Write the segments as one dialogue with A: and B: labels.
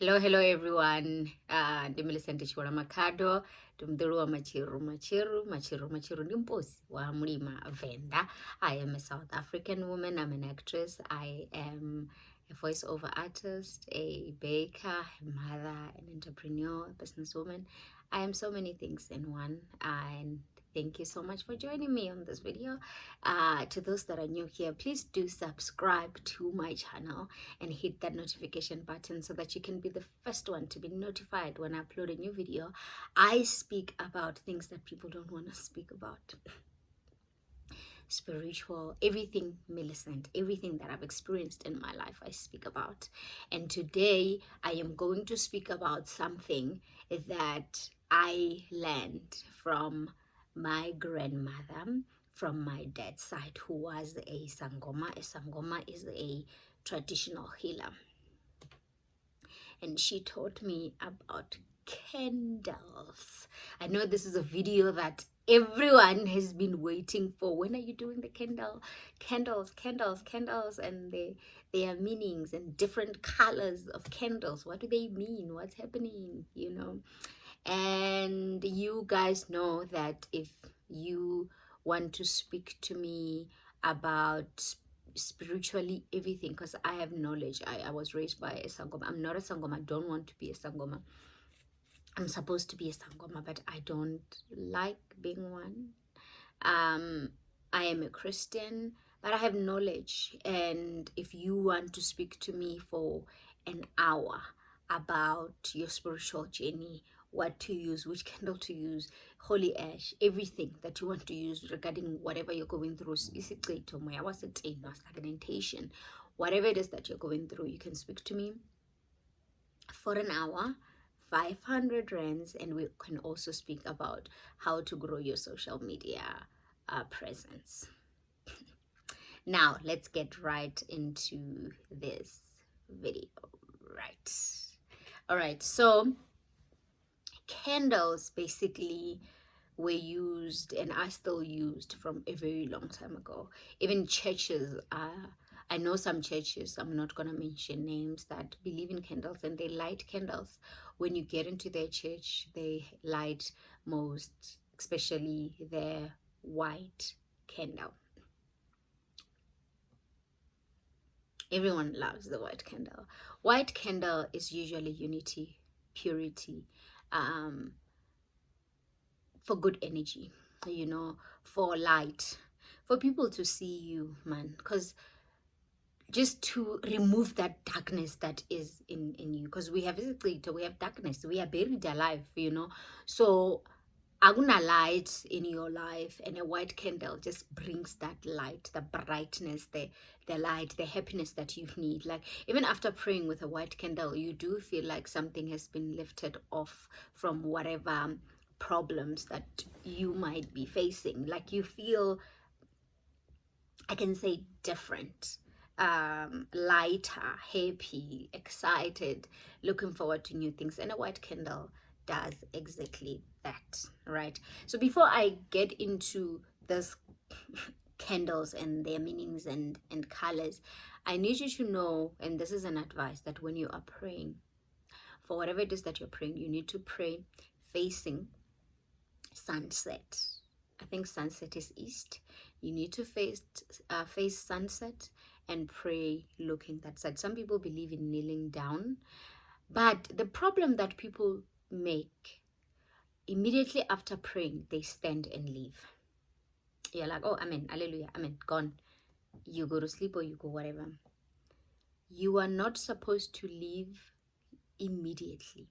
A: Hello everyone. Ndi Millicent Chikora Makado, ndimdhuru wa Machiru ndi mposi wa Mlima Venda. I am a South African woman. I'm an actress. I am a voiceover artist, a baker, a mother, an entrepreneur, a businesswoman. I am so many things in one. And thank you so much for joining me on this video. To those that are new here, please do subscribe to my channel and hit that notification button so that you can be the first one to be notified when I upload a new video. I speak about things that people don't want to speak about. Spiritual, everything Millicent, everything that I've experienced in my life, I speak about. And today I am going to speak about something that I learned from my grandmother from my dad's side, who was a Sangoma. A Sangoma is a traditional healer. And she taught me about candles. I know this is a video that everyone has been waiting for. When are you doing the candles, and their meanings and different colors of candles? What do they mean? What's happening? And you guys know that if you want to speak to me about spiritually everything, because I have knowledge. I was raised by a Sangoma. I'm not a Sangoma. I don't want to be a Sangoma. I'm supposed to be a Sangoma, but I don't like being one. I am a Christian, but I have knowledge. And if you want to speak to me for an hour about your spiritual journey, what to use, which candle to use, holy ash, everything that you want to use regarding whatever you're going through, stagnation, whatever it is that you're going through, you can speak to me for an hour, 500 rands, and we can also speak about how to grow your social media presence. Now let's get right into this video. All right, so candles basically were used and are still used from a very long time ago. Even churches, I know some churches, I'm not going to mention names, that believe in candles and they light candles. When you get into their church, they light most, especially their white candle. Everyone loves the white candle. White candle is usually unity, purity, for good energy, for light, for people to see you, man, because just to remove that darkness that is in you, because we have darkness, we are buried alive, so aguna light in your life, and a white candle just brings that light, the brightness, the light, the happiness that you need. Like even after praying with a white candle, you do feel like something has been lifted off from whatever problems that you might be facing. Like you feel, I can say, different, lighter, happy, excited, looking forward to new things. And a white candle does exactly that, right? So before I get into this candles and their meanings and colors, I need you to know, and this is an advice, that when you are praying for whatever it is that you're praying, you need to pray facing sunset. I think sunset is east. You need to face sunset and pray looking that side. Some people believe in kneeling down, but the problem that people make, immediately after praying, they stand and leave. You're like, oh, amen, hallelujah, amen, gone. You go to sleep or you go whatever. You are not supposed to leave immediately.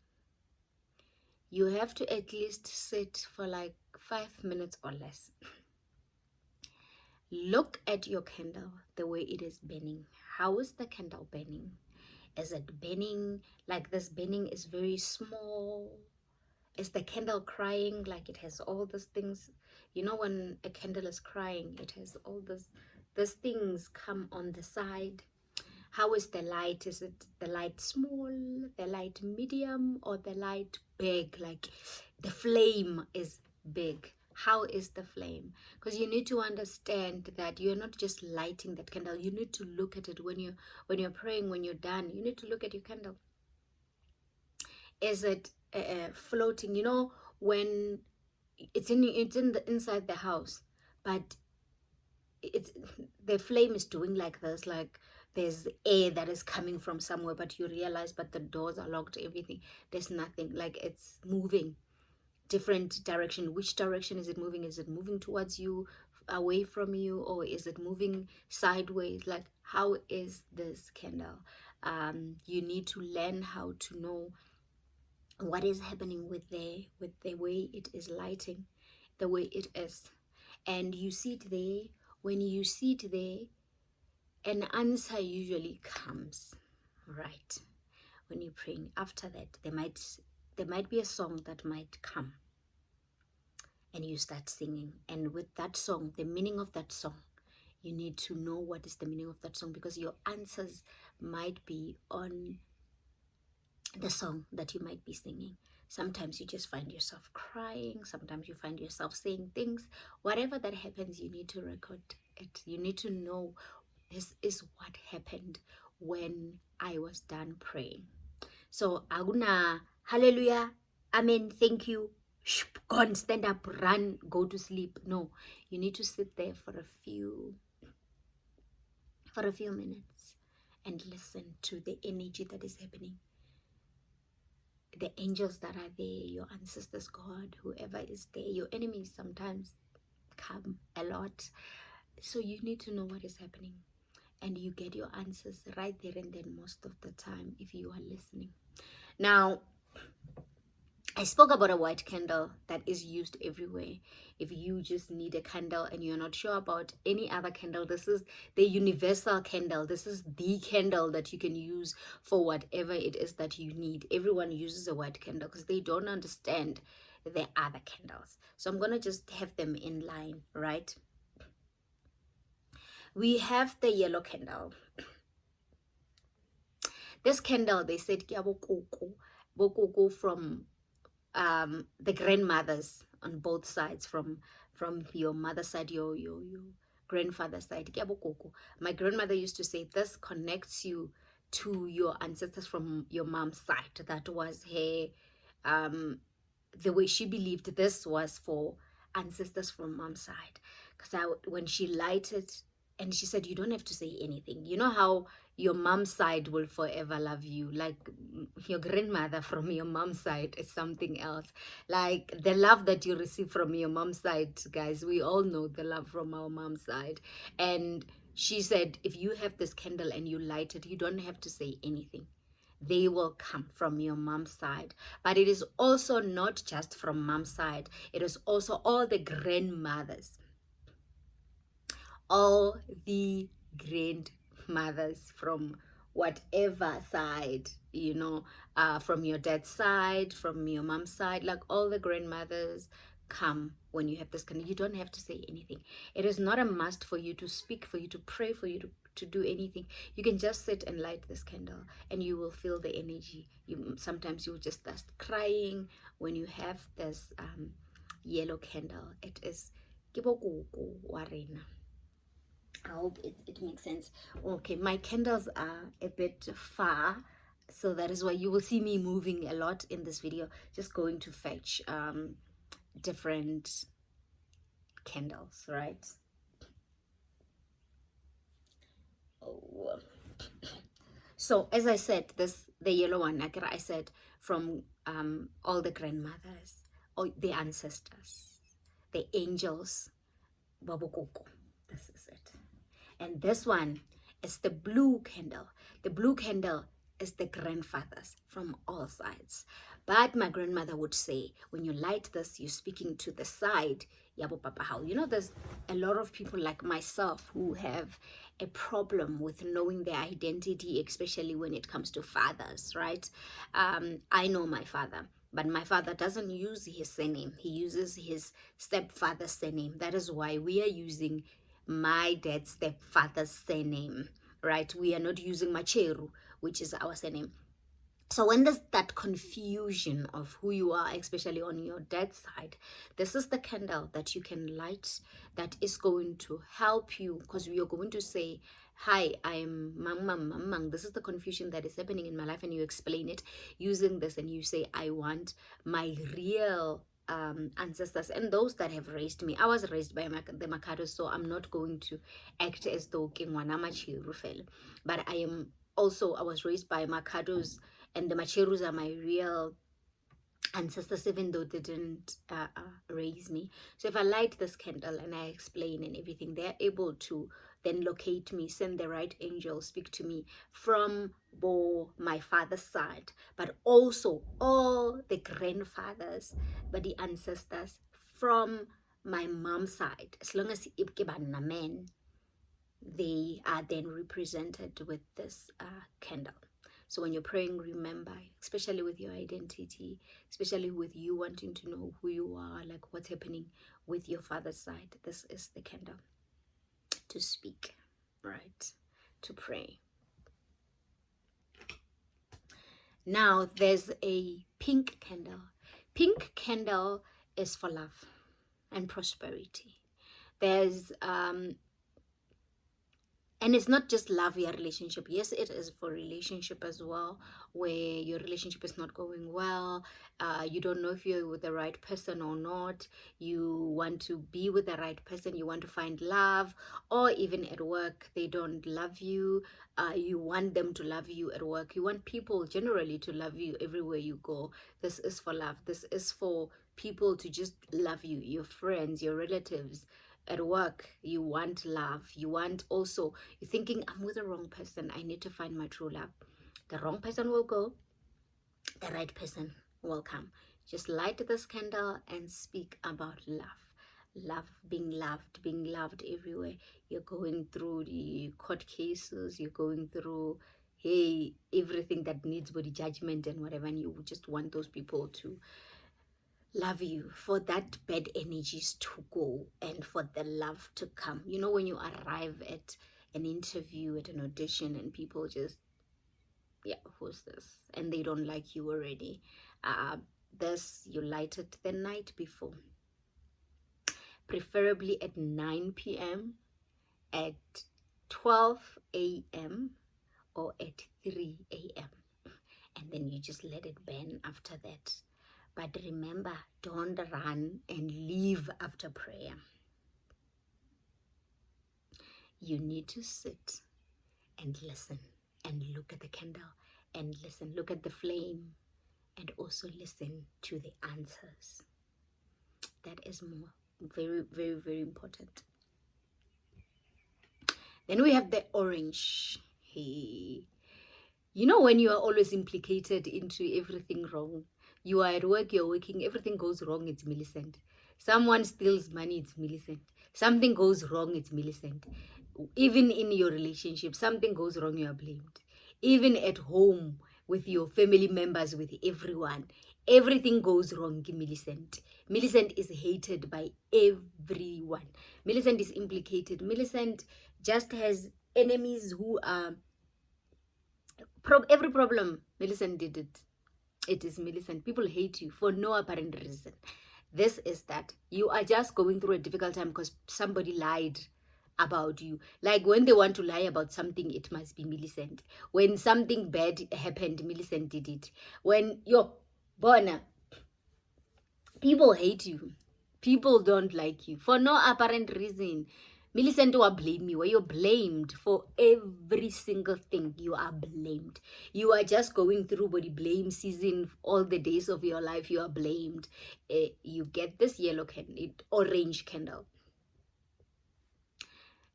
A: You have to at least sit for like 5 minutes or less. Look at your candle, the way it is burning. How is the candle burning? Is it burning like this? Burning is very small. Is the candle crying like it has all these things? When a candle is crying, it has all these things come on the side. How is the light? Is it the light small, the light medium, or the light big? Like the flame is big. How is the flame? Because you need to understand that you're not just lighting that candle. You need to look at it when you're praying. When you're done, you need to look at your candle. is it floating? You know, when it's in the inside the house, but it's the flame is doing like this, like there's air that is coming from somewhere, but you realize, but the doors are locked, everything, there's nothing, like it's moving different direction. Which direction is it moving? Is it moving towards you, away from you, or is it moving sideways? Like, how is this candle? You need to learn how to know what is happening with the way it is lighting, the way it is. And you sit there. When you sit there, an answer usually comes, right? When you're praying, after that there might be a song that might come, and you start singing. And with that song, the meaning of that song, you need to know what is the meaning of that song, because your answers might be on the song that you might be singing. Sometimes you just find yourself crying, sometimes you find yourself saying things. Whatever that happens, you need to record it. You need to know, this is what happened when I was done praying. So aguna hallelujah, amen, thank you, go and stand up, run, go to sleep. No, you need to sit there for a few minutes and listen to the energy that is happening, the angels that are there, your ancestors, God, whoever is there. Your enemies sometimes come a lot, so you need to know what is happening, and you get your answers right there and then most of the time, if you are listening. Now, I spoke about a white candle that is used everywhere. If you just need a candle and you're not sure about any other candle, this is the universal candle. This is the candle that you can use for whatever it is that you need. Everyone uses a white candle because they don't understand the other candles. So I'm going to just have them in line, right? We have the yellow candle. This candle, they said, bokoko from the grandmothers on both sides, from your mother's side, your grandfather's side. My grandmother used to say this connects you to your ancestors from your mom's side. That was her the way she believed this was for ancestors from mom's side. Because when she lighted, and she said, you don't have to say anything. You know how your mom's side will forever love you, like your grandmother from your mom's side is something else. Like the love that you receive from your mom's side, guys, we all know the love from our mom's side. And she said, if you have this candle and you light it, you don't have to say anything. They will come from your mom's side. But it is also not just from mom's side, it is also all the grandmothers, all the grandmothers from whatever side, you know, from your dad's side, from your mom's side, like all the grandmothers come when you have this candle. You don't have to say anything. It is not a must for you to speak, for you to pray, for you to do anything. You can just sit and light this candle and you will feel the energy. Sometimes you'll just start crying when you have this yellow candle. It is Kibokoko Warena. I hope it makes sense. Okay, my candles are a bit far, so that is why you will see me moving a lot in this video, just going to fetch different candles, right? Oh. So as I said, the yellow one, like I said, from all the grandmothers, or the ancestors, the angels, Babokoko. This is it. And this one is the blue candle. The blue candle is the grandfathers from all sides. But my grandmother would say, when you light this, you're speaking to the side. You know, there's a lot of people like myself who have a problem with knowing their identity, especially when it comes to fathers, right? I know my father, but my father doesn't use his surname. He uses his stepfather's surname. That is why we are using my dad's stepfather's surname, right? We are not using Macheru, which is our surname. So when there's that confusion of who you are, especially on your dad's side, this is the candle that you can light that is going to help you, because we are going to say hi, I'm Mang Mang Mang Mang. This is the confusion that is happening in my life, and you explain it using this, and you say, I want my real ancestors and those that have raised me. I was raised by the Makados, so I'm not going to act as though Kingwana Machiru fell. But I was raised by Makados, and the Machirus are my real ancestors, even though they didn't raise me. So if I light this candle and I explain and everything, they're able to then locate me, send the right angel, speak to me from my father's side, but also all the grandfathers, but the ancestors from my mom's side. As long as men, they are then represented with this candle. So when you're praying, remember, especially with your identity, especially with you wanting to know who you are, like what's happening with your father's side, this is the candle to speak, right? To pray. Now there's a pink candle. Pink candle is for love and prosperity. There's and it's not just love your relationship. Yes, it is for relationship as well, where your relationship is not going well. You don't know if you're with the right person or not. You want to be with the right person. You want to find love. Or even at work, they don't love you. You want them to love you at work. You want people generally to love you everywhere you go. This is for love. This is for people to just love you, your friends, your relatives. At work, you want love. You want also, you're thinking, I'm with the wrong person. I need to find my true love. The wrong person will go. The right person will come. Just light this candle and speak about love. Love, being loved everywhere. You're going through the court cases. You're going through, hey, everything that needs body judgment and whatever. And you just want those people to love you, for that bad energies to go and for the love to come. You know, when you arrive at an interview, at an audition, and people just, yeah, who's this? And they don't like you already. This, you light it the night before, preferably at 9 p.m., at 12 a.m., or at 3 a.m. And then you just let it burn after that. But remember, don't run and leave after prayer. You need to sit and listen and look at the candle and listen. Look at the flame and also listen to the answers. That is more very, very, very important. Then we have the orange. Hey. You know, when you are always implicated into everything wrong, you are at work, you're working, everything goes wrong, it's Millicent. Someone steals money, it's Millicent. Something goes wrong, it's Millicent. Even in your relationship, something goes wrong, you are blamed. Even at home, with your family members, with everyone, everything goes wrong, Millicent. Millicent is hated by everyone. Millicent is implicated. Millicent just has enemies who are every problem. Millicent did it. It is Millicent. People hate you for no apparent reason. This is that you are just going through a difficult time because somebody lied about you. Like when they want to lie about something, it must be Millicent. When something bad happened, Millicent did it. When you're born, people hate you. People don't like you for no apparent reason. Millicent will blame you. You're blamed for every single thing. You are blamed. You are just going through body blame season all the days of your life. You are blamed. You get this yellow candle, orange candle.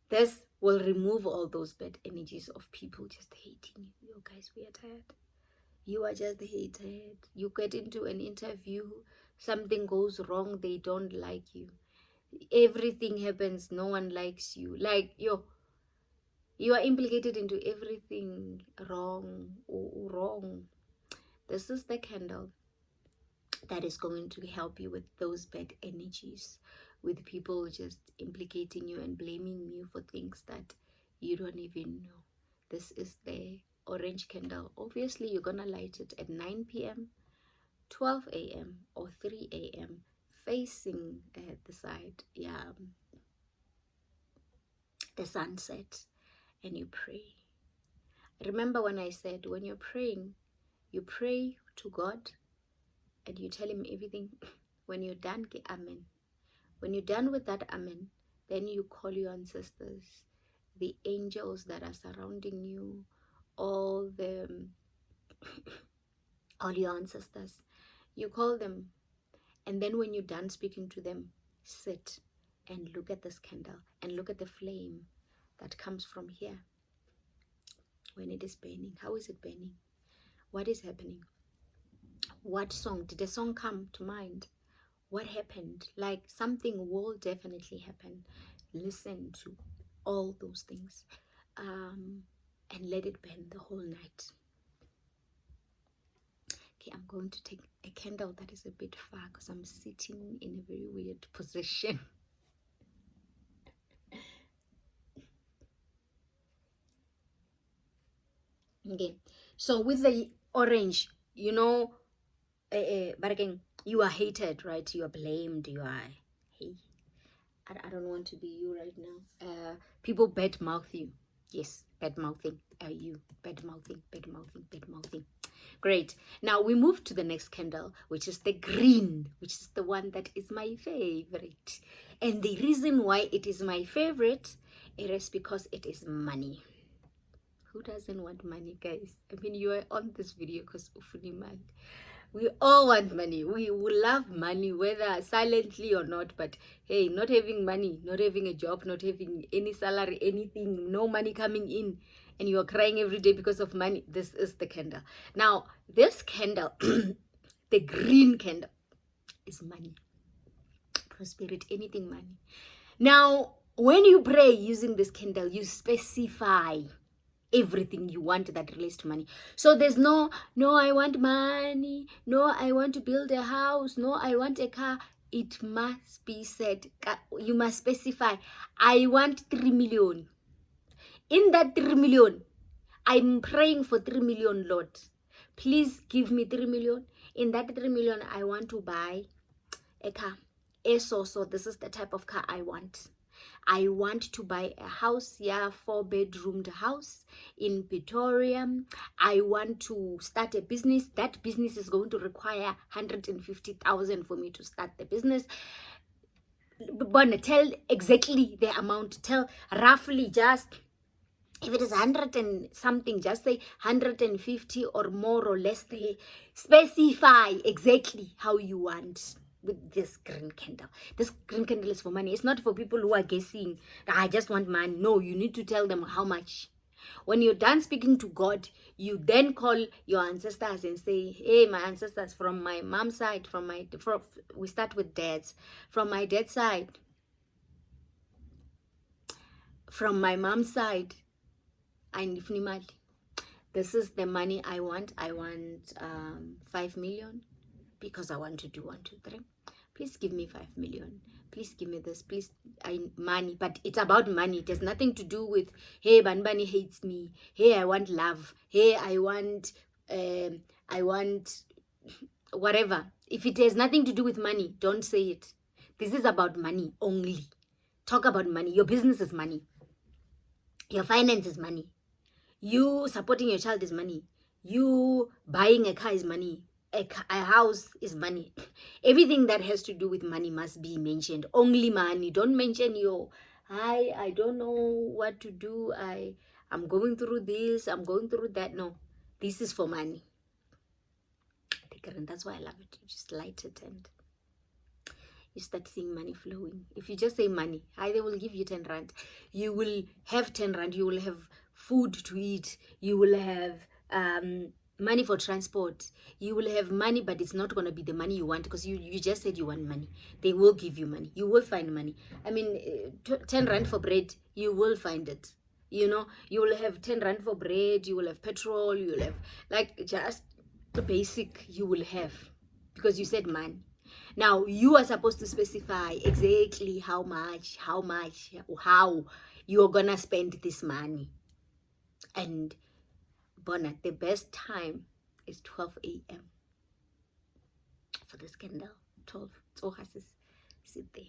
A: This will remove all those bad energies of people just hating you. You guys, we are tired. You are just hated. You get into an interview, something goes wrong, they don't like you. Everything happens, no one likes you. Like you are implicated into everything wrong. This is the candle that is going to help you with those bad energies, with people just implicating you and blaming you for things that you don't even know. This is the orange candle. Obviously, you're gonna light it at 9 p.m., 12 a.m. or 3 a.m. facing the side, the sunset. and you pray. Remember when I said when you're praying, you pray to God and you tell him everything. When you're done, amen. When you're done with that amen, then you call your ancestors, the angels that are surrounding you, all your ancestors. You call them, and then when you're done speaking to them, sit and look at this candle and look at the flame that comes from here. When it is burning, how is it burning? What is happening? What song? Did a song come to mind? What happened? Like something will definitely happen. Listen to all those things and let it burn the whole night. Okay, I'm going to take a candle that is a bit far because I'm sitting in a very weird position. Okay, so with the orange, you know, but again, you are hated, right? You are blamed. You are, hey, I don't want to be you right now. People bad mouth you. Yes, bad mouthing. You bad mouthing, bad mouthing, bad mouthing. Great. Now we move to the next candle, which is the green, which is the one that is my favorite. And the reason why it is my favorite, it is because it is money. Who doesn't want money, guys? I mean, you are on this video because ufuni money. We all want money. We love money, whether silently or not. But hey, not having money, not having a job, not having any salary, anything, no money coming in, and you are crying every day because of money. This is the candle. Now, this candle, the green candle, is money. Prosperity, anything money. Now, when you pray using this candle, you specify everything you want that relates to money. So there's no I want money, no I want to build a house, no I want a car. It must be said, you must specify, I want 3 million. In that 3 million, I'm praying for 3 million, Lord. Please give me 3 million. In that 3 million, I want to buy a car. So this is the type of car I want. I want to buy a house, 4-bedroomed house in Pretoria. I want to start a business. That business is going to require 150,000 for me to start the business. But tell exactly the amount. Tell roughly, just if it is 100 and something, just say 150 or more or less. They specify exactly how you want. With this green candle, this green candle is for money. It's not for people who are guessing, I just want money. No, you need to tell them how much. When you're done speaking to God, you then call your ancestors and say, hey, my ancestors from my mom's side, we start with dads. From my dad's side, from my mom's side, I need money. This is the money I want. I want 5 million because I want to do 1, 2, 3. Please give me 5 million. Please give me this. Please, money. But it's about money. It has nothing to do with, hey, Banbani hates me. Hey, I want love. Hey, I want whatever. If it has nothing to do with money, don't say it. This is about money only. Talk about money. Your business is money. Your finance is money. You supporting your child is money. You buying a car is money. A house is money. Everything that has to do with money must be mentioned. Only money. Don't mention your, I don't know what to do. I'm going through this. I'm going through that. No, this is for money. That's why I love it. You just light it and you start seeing money flowing. If you just say money, they will give you 10 rand. You will have 10 rand. You will have food to eat. You will have money for transport. You will have money, but it's not going to be the money you want because you just said you want money. They will give you money. You will find money. I mean, 10 rand for bread, you will find it. You know, you will have 10 rand for bread. You will have petrol. You will have, like, just the basic you will have because you said money. Now, you are supposed to specify exactly how you're going to spend this money. And Bonnet, the best time is 12 a.m. for this candle. 12. Sit there.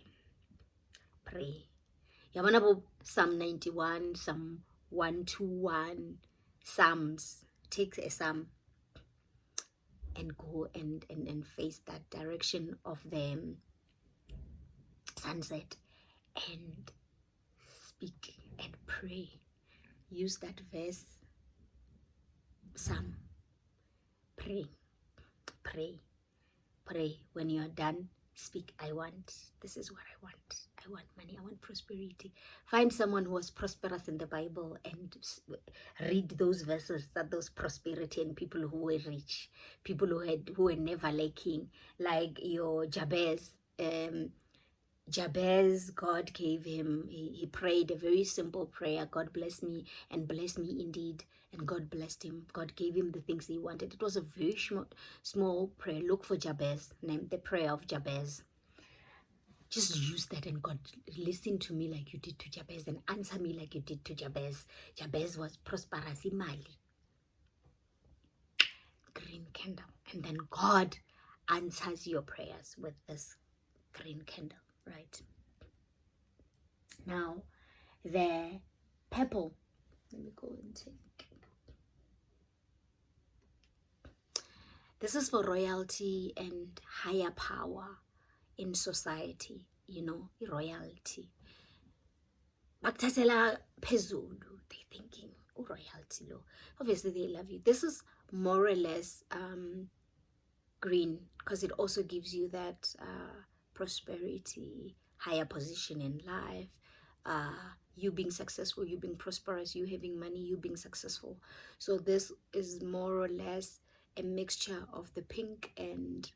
A: Pray. Psalm 91, Psalm 121 Psalms. Take a psalm and go and face that direction of the sunset and speak and pray. Use that verse, psalm. Pray, pray, pray. When you are done, speak. This is what I want. I want money, I want prosperity. Find someone who was prosperous in the Bible and read those verses, that those prosperity, and people who were rich, people who were never lacking, like your Jabez. Jabez, God gave him, he prayed a very simple prayer. God bless me and bless me indeed. And God blessed him. God gave him the things he wanted. It was a very small prayer. Look for Jabez, named the prayer of Jabez. Just use that, and God, listen to me like you did to Jabez and answer me like you did to Jabez. Jabez was prosperous, imali. Green candle. And then God answers your prayers with this green candle, right? Now, the purple. Let me go and take. This is for royalty and higher power in society, royalty. Bakuthathela phezulu, they're thinking, royalty lo. Obviously they love you. This is more or less green, because it also gives you that prosperity, higher position in life, you being successful, you being prosperous, you having money, you being successful. So this is more or less a mixture of the pink and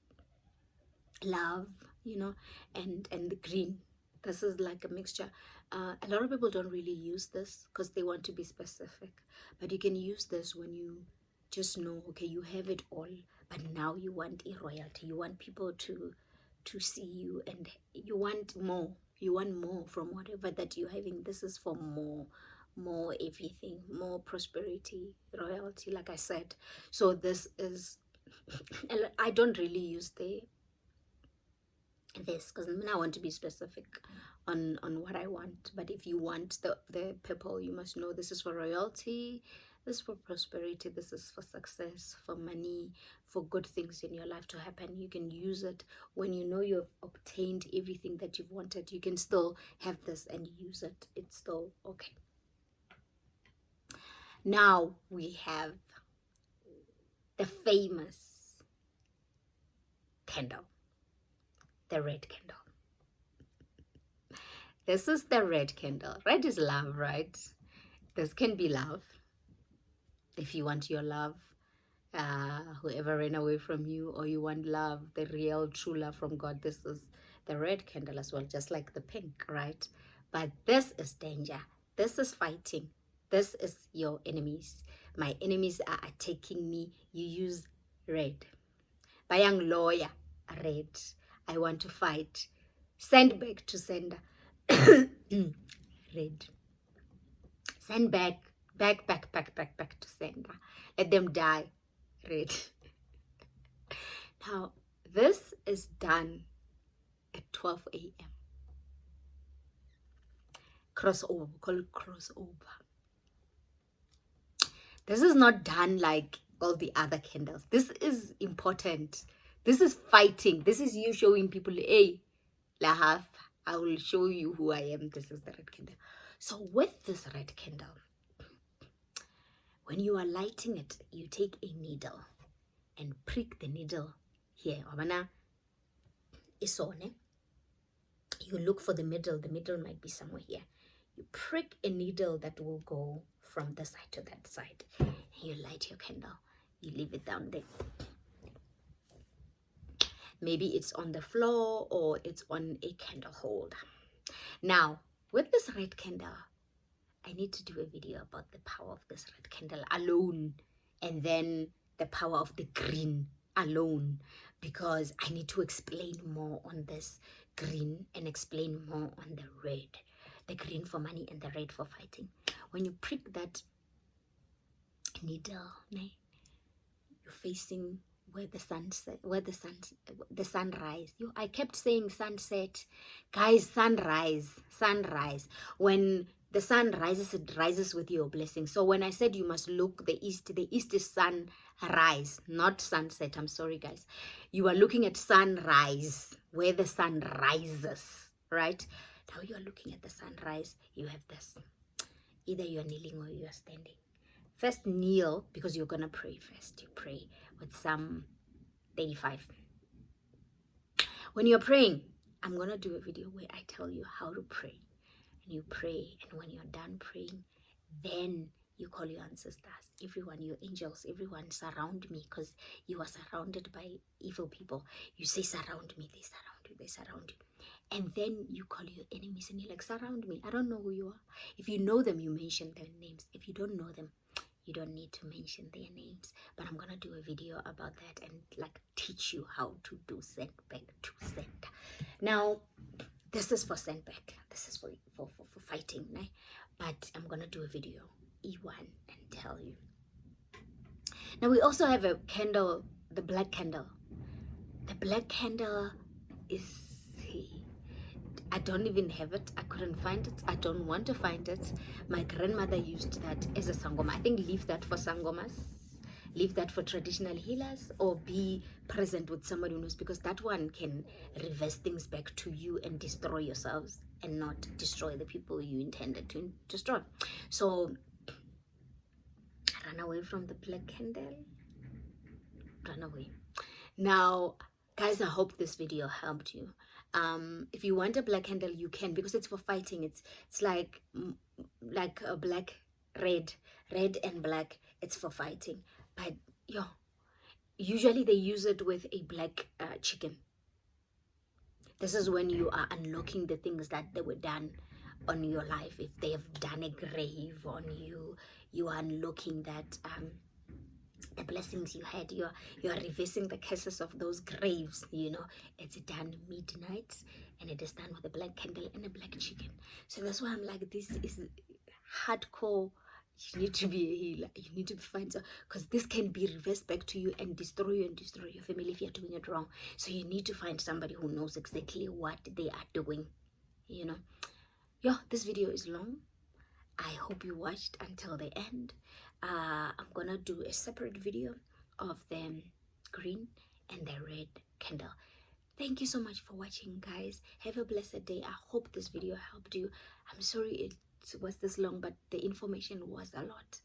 A: love, and the green. This is like a mixture. A lot of people don't really use this because they want to be specific, but you can use this when you just know, okay, you have it all, but now you want a royalty. You want people to see you, and you want more. You want more from whatever that you're having. This is for more everything, more prosperity, royalty, like I said. So this is, I don't really use this because I want to be specific on what I want. But if you want the purple, you must know this is for royalty, this is for prosperity, this is for success, for money, for good things in your life to happen. You can use it when you know you've obtained everything that you've wanted. You can still have this and use it. It's still okay. Now we have the famous candle, the red candle. This is the red candle. Red is love, right? This can be love. If you want your love, whoever ran away from you, or you want love, the real true love from God, this is the red candle as well, just like the pink, right? But this is danger. This is fighting. This is your enemies. My enemies are attacking me. You use red. Bayang lawyer, red. I want to fight. Send back to sender. Red. Send back to sender. Let them die. Red. Now, this is done at 12 a.m. Crossover. Call it crossover. This is not done like all the other candles. This is important. This is fighting. This is you showing people, hey, Lahaf, I will show you who I am. This is the red candle. So with this red candle, when you are lighting it, you take a needle and prick the needle here. You look for the middle. The middle might be somewhere here. You prick a needle that will go from this side to that side. You light your candle. You leave it down there. Maybe it's on the floor or it's on a candle holder. Now, with this red candle, I need to do a video about the power of this red candle alone, and then the power of the green alone, because I need to explain more on this green and explain more on the red. The green for money and the red for fighting. When you prick that needle, you're facing where the sunset, the sunrise. I kept saying sunset, guys, sunrise. When the sun rises, it rises with your blessing. So when I said you must look the east is sunrise, not sunset. I'm sorry, guys. You are looking at sunrise, where the sun rises, right? Now you are looking at the sunrise. You have this. Either you are kneeling or you are standing. First, kneel, because you're going to pray first. You pray with Psalm 35. When you're praying, I'm going to do a video where I tell you how to pray. And you pray, and when you're done praying, then you call your ancestors, everyone, your angels, everyone, surround me, because you are surrounded by evil people. You say, surround me, they surround you, they surround you. And then you call your enemies and you're like, surround me. I don't know who you are. If you know them, you mention their names. If you don't know them, you don't need to mention their names. But I'm gonna do a video about that and like teach you how to do send back to sender. Now, this is for send back. This is for fighting, right? But I'm gonna do a video, E1, and tell you. Now we also have a candle, the black candle. The black candle is, I don't even have it. I couldn't find it. I don't want to find it. My grandmother used that as a sangoma. I think leave that for sangomas. Leave that for traditional healers, or be present with somebody who knows, because that one can reverse things back to you and destroy yourselves and not destroy the people you intended to destroy. So run away from the black candle. Run away. Now, guys, I hope this video helped you. If you want a black candle, you can, because it's for fighting. It's like a black, red and black. It's for fighting. But usually they use it with a black chicken. This is when you are unlocking the things that they were done on your life. If they have done a grave on you, you are unlocking that the blessings you had. You're reversing the curses of those graves. It's done midnight, and it is done with a black candle and a black chicken. So that's why I'm like, this is hardcore. You need to be a healer. You need to find, because this can be reversed back to you and destroy you and destroy your family if you're doing it wrong. So you need to find somebody who knows exactly what they are doing. This video is long. I hope you watched until the end. I'm gonna do a separate video of the green and the red candle. Thank you so much for watching, guys. Have a blessed day. I hope this video helped you. I'm sorry it was this long, but the information was a lot.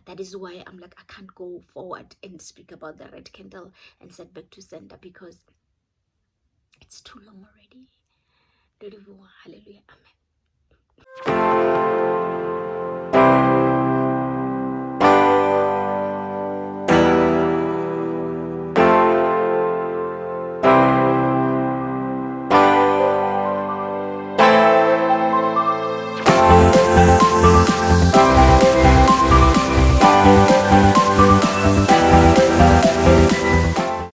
A: That is why I'm like, I can't go forward and speak about the red candle and send back to sender, because it's too long already. Hallelujah. Amen.